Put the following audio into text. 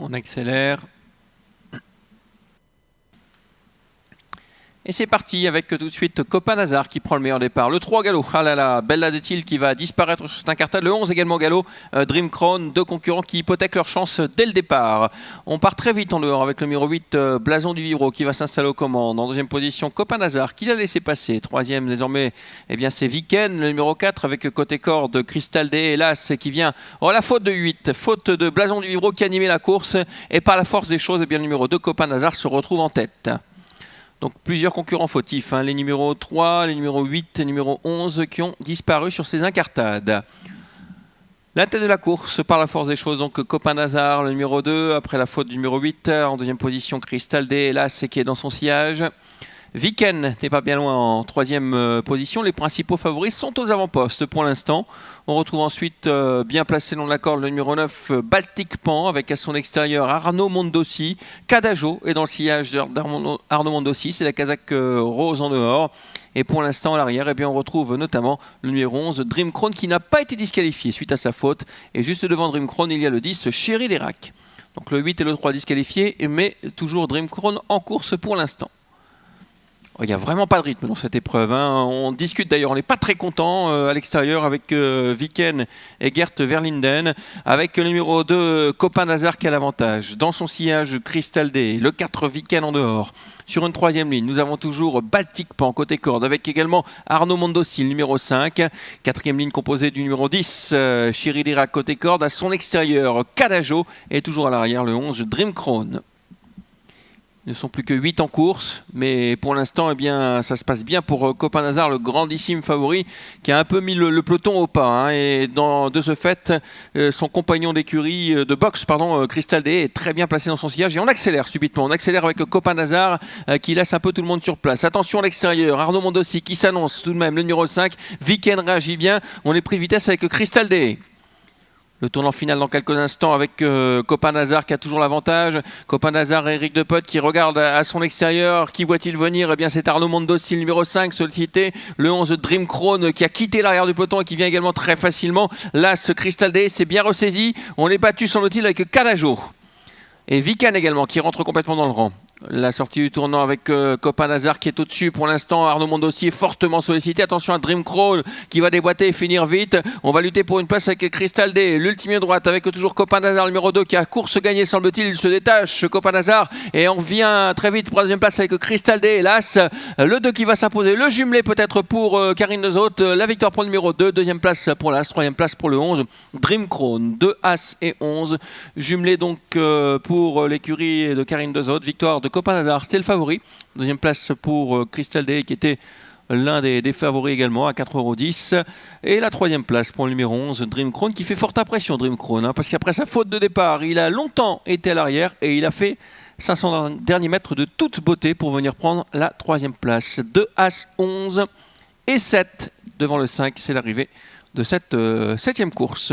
On accélère. Et c'est parti avec tout de suite Copain Nazar qui prend le meilleur départ. Le 3 galop, ah là là, Bella de Thiel qui va disparaître sur cet incartade. Le 11 également galop, Dream Crown, deux concurrents qui hypothèquent leur chance dès le départ. On part très vite en dehors avec le numéro 8, Blason du Vivro qui va s'installer aux commandes. En deuxième position, Copain Nazar qui l'a laissé passer. Troisième désormais, eh bien c'est Viken, le numéro 4 avec côté corde Crystal Day, hélas, qui vient. Oh la faute de 8, faute de Blason du Vivro qui animait la course. Et par la force des choses, eh bien le numéro 2, Copain Nazar, se retrouve en tête. Donc plusieurs concurrents fautifs, hein, les numéros 3, les numéros 8 et numéro 11 qui ont disparu sur ces incartades. La tête de la course par la force des choses, donc Copain Nazar, le numéro 2, après la faute du numéro 8, en deuxième position Crystal Day, hélas, qui est dans son sillage. Viken n'est pas bien loin en troisième position. Les principaux favoris sont aux avant-postes pour l'instant. On retrouve ensuite bien placé dans la corde le numéro 9, Baltic Pan, avec à son extérieur Arnaud Mondossi. Cadajo est dans le sillage d'Arnaud Mondossi, c'est la casaque rose en dehors. Et pour l'instant à l'arrière, eh bien, on retrouve notamment le numéro 11, Dream Crown, qui n'a pas été disqualifié suite à sa faute. Et juste devant Dream Crown, il y a le 10, Chéri d'Irak. Donc le 8 et le 3 disqualifiés, mais toujours Dream Crown en course pour l'instant. Il n'y a vraiment pas de rythme dans cette épreuve, hein. On discute d'ailleurs, on n'est pas très content à l'extérieur avec Viken et Gert Verlinden, avec le numéro 2, Copain Nazar qui a l'avantage. Dans son sillage, Crystal Day, le 4, Viken en dehors. Sur une troisième ligne, nous avons toujours Baltic Pan côté corde, avec également Arnaud Mondossi, le numéro 5. Quatrième ligne composée du numéro 10, Chéri d'Irak côté corde. À son extérieur, Cadajo, et toujours à l'arrière, le 11, Dream Crown. Ils ne sont plus que 8 en course, mais pour l'instant, eh bien, ça se passe bien pour Copain Nazar, le grandissime favori, qui a un peu mis le peloton au pas. Hein, et de ce fait, son compagnon d'écurie, de boxe, Crystal Day, est très bien placé dans son sillage. Et on accélère subitement. On accélère avec Copain Nazar, qui laisse un peu tout le monde sur place. Attention à l'extérieur, Arnaud Mondossi qui s'annonce tout de même, le numéro 5. Viken réagit bien. On est pris de vitesse avec Crystal Day. Le tournant final dans quelques instants avec Copain Nazar qui a toujours l'avantage. Copain Nazar et Eric Depote qui regarde à son extérieur. Qui voit-il venir? Eh bien c'est Arnaud Mondossi, le numéro 5 sollicité. Le 11 Dream Crown qui a quitté l'arrière du peloton et qui vient également très facilement. Là, ce Crystal Day s'est bien ressaisi. On est battu, semble-t-il, avec Cadajo. Et Viken également qui rentre complètement dans le rang. La sortie du tournant avec Copain Nazar qui est au-dessus pour l'instant. Arnaud Mondossi est fortement sollicité. Attention à Dream Crown qui va déboîter et finir vite. On va lutter pour une place avec Crystal Day. L'ultime droite avec toujours Copain Nazar, numéro 2 qui a course gagnée, semble-t-il. Il se détache, Copain Nazar. Et on vient très vite pour la deuxième place avec Crystal Day. Hélas, le 2 qui va s'imposer. Le jumelé peut-être pour Karine Dezot. La victoire pour le numéro 2. Deuxième place pour l'As. Troisième place pour le 11. Dream Crown. 2 As et 11. Jumelé donc pour l'écurie de Karine Dezot. Victoire de Copain Nazar, c'était le favori. Deuxième place pour Crystal Day qui était l'un des favoris également à 4,10 €. Et la troisième place pour le numéro 11, Dream Crown, qui fait forte impression, Dream Crown, hein, parce qu'après sa faute de départ, il a longtemps été à l'arrière et il a fait 500 derniers mètres de toute beauté pour venir prendre la troisième place. 2 As, 11 et 7 devant le 5, c'est l'arrivée de cette septième course.